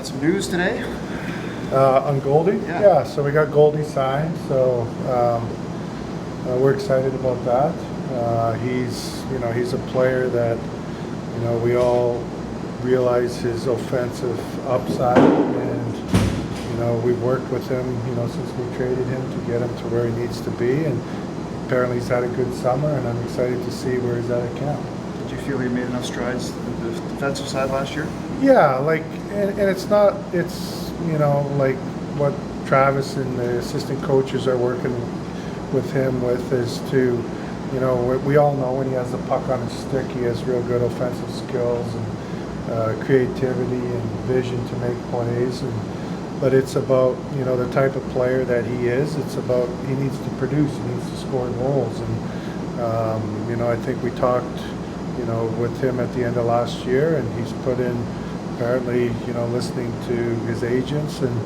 Got some news today? On Goldie? Yeah, so we got Goldie signed, so we're excited about that. He's a player that, we all realize his offensive upside, and, we've worked with him, since we traded him to get him to where he needs to be, and apparently he's had a good summer, and I'm excited to see where he's at camp. Did you feel he made enough strides on the defensive side last year? Yeah, and it's like what Travis and the assistant coaches are working with him with is to, we all know when he has the puck on his stick, he has real good offensive skills and creativity and vision to make plays. But it's about, the type of player that he is. It's about he needs to produce, he needs to score goals. And, I think we talked, with him at the end of last year, and he's put in, apparently, listening to his agents and,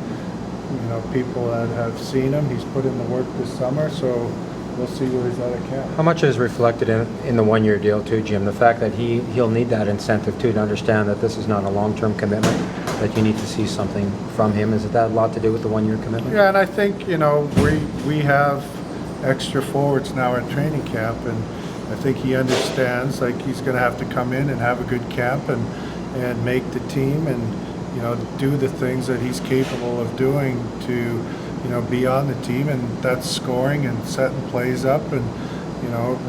people that have seen him, he's put in the work this summer, so we'll see where he's at camp. How much is reflected in the one-year deal too, Jim? The fact that he'll need that incentive too to understand that this is not a long-term commitment, that you need to see something from him. Is it that a lot to do with the one-year commitment? Yeah, and I think, we have extra forwards now at training camp, and I think he understands, like, he's going to have to come in and have a good camp and make the team and, do the things that he's capable of doing to, be on the team, and that's scoring and setting plays up and,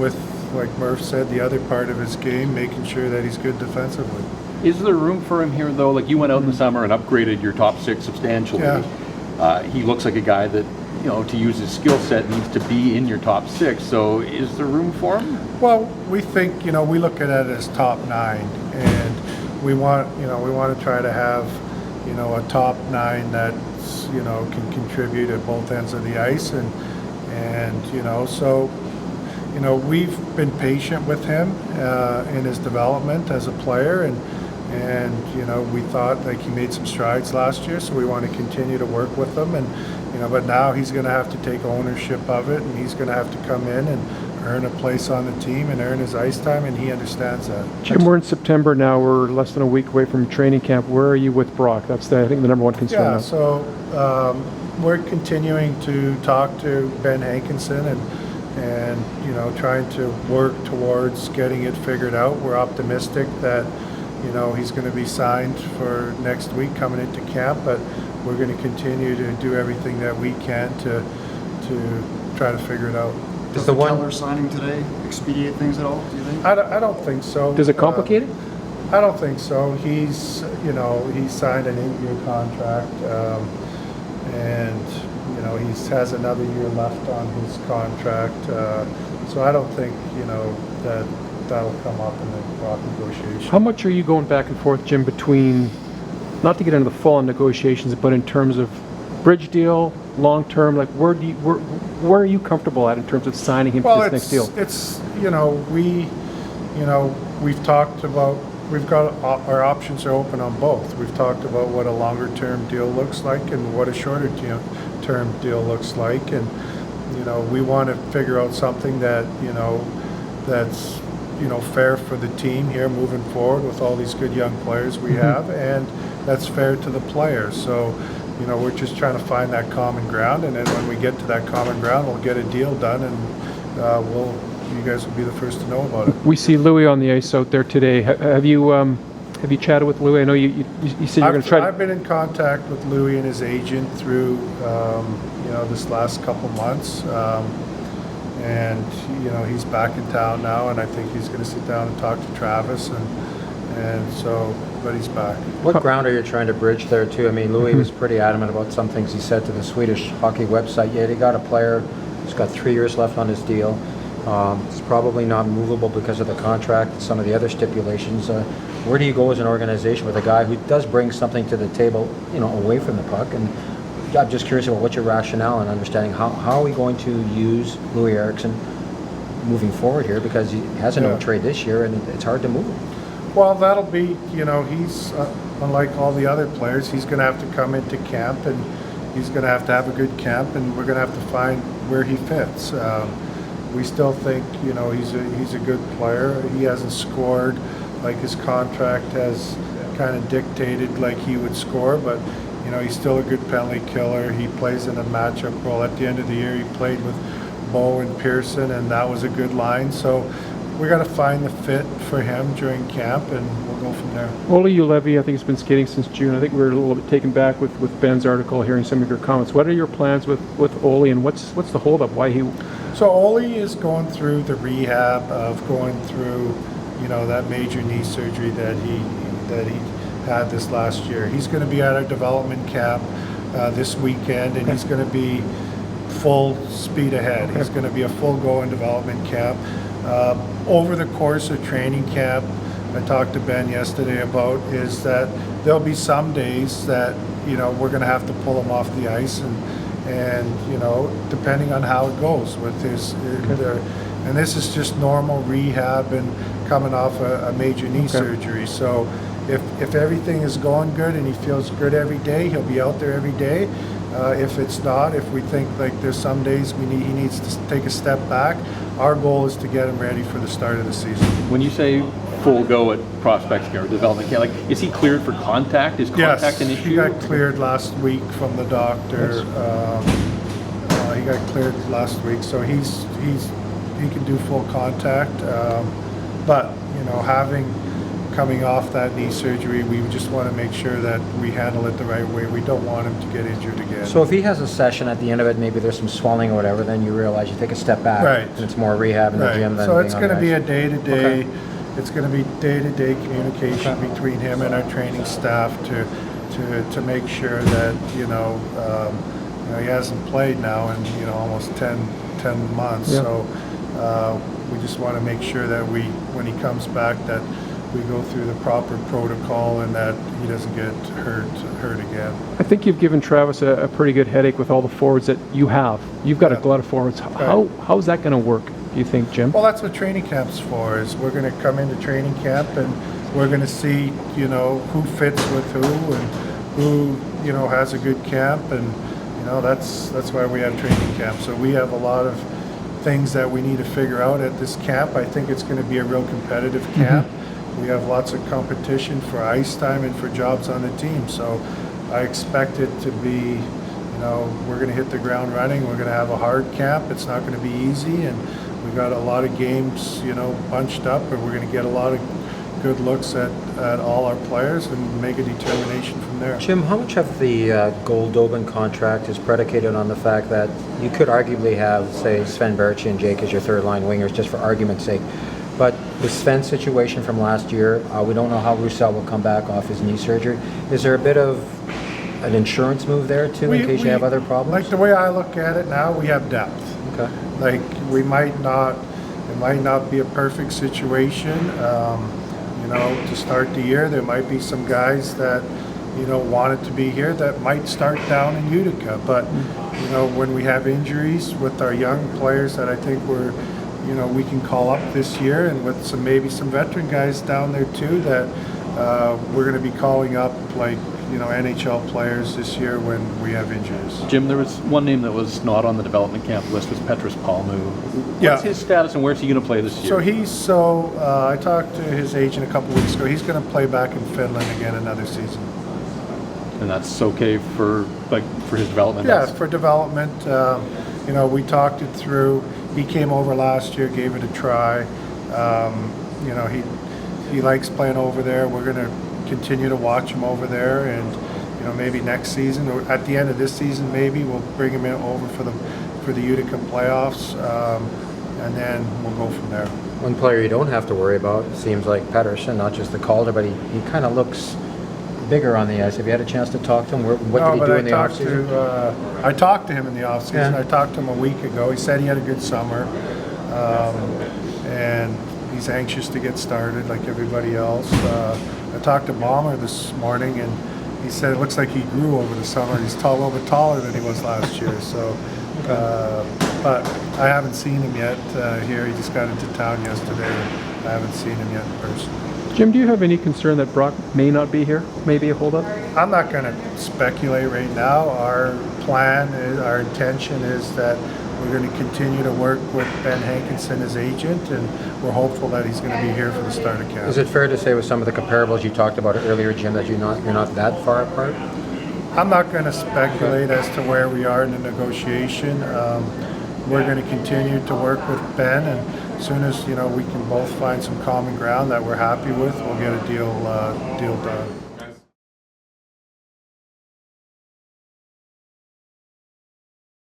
with, like Murph said, the other part of his game, making sure that he's good defensively. Is there room for him here, though? Like, you went out in the summer and upgraded your top six substantially. Yeah. He looks like a guy that, to use his skill set, needs to be in your top six. So is there room for him? Well, we think, we look at it as top 9, and we want to try to have, a top 9 that's, can contribute at both ends of the ice, and so, we've been patient with him in his development as a player, and we thought, like, he made some strides last year, so we want to continue to work with him, and but now he's going to have to take ownership of it, and he's going to have to come in and earn a place on the team and earn his ice time, and he understands that. Jim, we're in September now. We're less than a week away from training camp. Where are you with Brock? That's I think the number one concern. Yeah, now. So we're continuing to talk to Ben Hankinson and trying to work towards getting it figured out. We're optimistic that he's going to be signed for next week coming into camp, but we're going to continue to do everything that we can to try to figure it out. Does the Keller signing today expedite things at all, do you think? I don't think so. Does it complicate it? I don't think so. He's signed an 8-year contract, and he has another year left on his contract. So I don't think that'll come up in the Brock negotiation. How much are you going back and forth, Jim, between, not to get into the full-on negotiations, but in terms of bridge deal, long-term, like where are you comfortable at in terms of signing him for this next deal? It's we've talked about, we've got our options are open on both. We've talked about what a longer-term deal looks like and what a shorter-term deal looks like, and we want to figure out something that that's fair for the team here moving forward with all these good young players we have, and that's fair to the players. So we're just trying to find that common ground, and then when we get to that common ground, we'll get a deal done, and you guys will be the first to know about it. We see Loui on the ice out there today. Have you chatted with Loui? I know you said you're going to try. I've been in contact with Loui and his agent through this last couple months, and he's back in town now, and I think he's going to sit down and talk to Travis, and so. But he's back. What ground are you trying to bridge there too? I mean, Loui was pretty adamant about some things he said to the Swedish hockey website. Yeah, they got a player who's got 3 years left on his deal. It's probably not movable because of the contract and some of the other stipulations. Where do you go as an organization with a guy who does bring something to the table, away from the puck? And I'm just curious about what's your rationale and understanding how are we going to use Loui Eriksson moving forward here, because he has a no trade this year and it's hard to move him. Well, that'll be, he's, unlike all the other players, he's going to have to come into camp, and he's going to have a good camp, and we're going to have to find where he fits. We still think, he's a good player. He hasn't scored like his contract has kind of dictated like he would score, but you know, he's still a good penalty killer. He plays in a matchup role. At the end of the year, he played with Bo and Pearson, and that was a good line. So we got to find the fit for him during camp, and we'll go from there. Ole Ulevi, I think, has been skating since June. I think we were a little bit taken back with Ben's article, hearing some of your comments. What are your plans with Ole, and what's the holdup? Why he? So Ole is going through the rehab of going through, you know, that major knee surgery that he had this last year. He's going to be at our development camp this weekend, and he's going to be full speed ahead. He's going to be a full go in development camp. Over the course of training camp, I talked to Ben yesterday about is that there'll be some days that, you know, we're going to have to pull him off the ice, and you know, depending on how it goes with his, and this is just normal rehab and coming off a major knee surgery. So if everything is going good and he feels good every day, he'll be out there every day. If it's not, if we think like there's some days he needs to take a step back, our goal is to get him ready for the start of the season. When you say full go at prospects or development camp, like, is he cleared for contact? Is contact an issue? He got cleared last week from the doctor. He got cleared last week, so he can do full contact. But you know, coming off that knee surgery, we just want to make sure that we handle it the right way. We don't want him to get injured again. So if he has a session at the end of it, maybe there's some swelling or whatever, then you realize you take a step back, Right. and it's more rehab in the gym than So being it's on going to the be a ice. day-to-day. Okay. It's going to be day-to-day communication between him and our training staff to make sure that you know he hasn't played now in almost 10 months. Yeah. So we just want to make sure that when he comes back, that we go through the proper protocol and that he doesn't get hurt again. I think you've given Travis a pretty good headache with all the forwards that you have. You've got a glut of forwards. How's that going to work, do you think, Jim? Well, that's what training camp's for. Is we're going to come into training camp and we're going to see, you know, who fits with who and who, you know, has a good camp, and you know, that's why we have training camp. So we have a lot of things that we need to figure out at this camp. I think it's going to be a real competitive camp. We have lots of competition for ice time and for jobs on the team. So I expect it to be, you know, we're going to hit the ground running. We're going to have a hard camp. It's not going to be easy, and we've got a lot of games, you know, bunched up, and we're going to get a lot of good looks at all our players and make a determination from there. Jim, how much of the Goldobin contract is predicated on the fact that you could arguably have, say, Sven Berchi and Jake as your third-line wingers, just for argument's sake? But the Sven situation from last year, we don't know how Roussel will come back off his knee surgery. Is there a bit of an insurance move there too, in case you have other problems? Like the way I look at it now, we have depth. Okay. Like it might not be a perfect situation. You know, to start the year, there might be some guys that, you know, wanted to be here that might start down in Utica. But, you know, when we have injuries with our young players that I think we can call up this year, and with maybe some veteran guys down there too that we're going to be calling up, like, you know, NHL players this year when we have injuries. Jim, there was one name that was not on the development camp list, was Petrus Palmu. Yeah. What's his status and where's he going to play this year? So I talked to his agent a couple weeks ago. He's going to play back in Finland again another season. And that's okay for his development? Yeah, for development. You know, we talked it through. He came over last year, gave it a try. You know, he likes playing over there. We're going to continue to watch him over there, and you know, maybe next season or at the end of this season, maybe we'll bring him in over for the Utica playoffs, and then we'll go from there. One player you don't have to worry about, it seems like Pettersson, not just the Calder, but he kind of looks bigger on the ice. Have you had a chance to talk to him? What did he do in the offseason? I talked to him in the offseason. Yeah. I talked to him a week ago. He said he had a good summer, and he's anxious to get started like everybody else. I talked to Bomber this morning, and he said it looks like he grew over the summer. He's a little bit taller than he was last year. So, but I haven't seen him yet here. He just got into town yesterday. I haven't seen him yet in person. Jim, do you have any concern that Brock may not be here? Maybe a holdup? I'm not going to speculate right now. Our plan is, our intention is that We're going to continue to work with Ben Hankinson as agent, and we're hopeful that he's going to be here for the start of camp. Is it fair to say with some of the comparables you talked about earlier, Jim, that you're not that far apart? I'm not going to speculate as to where we are in the negotiation. We're going to continue to work with Ben, and as soon as we can both find some common ground that we're happy with, we'll get a deal done.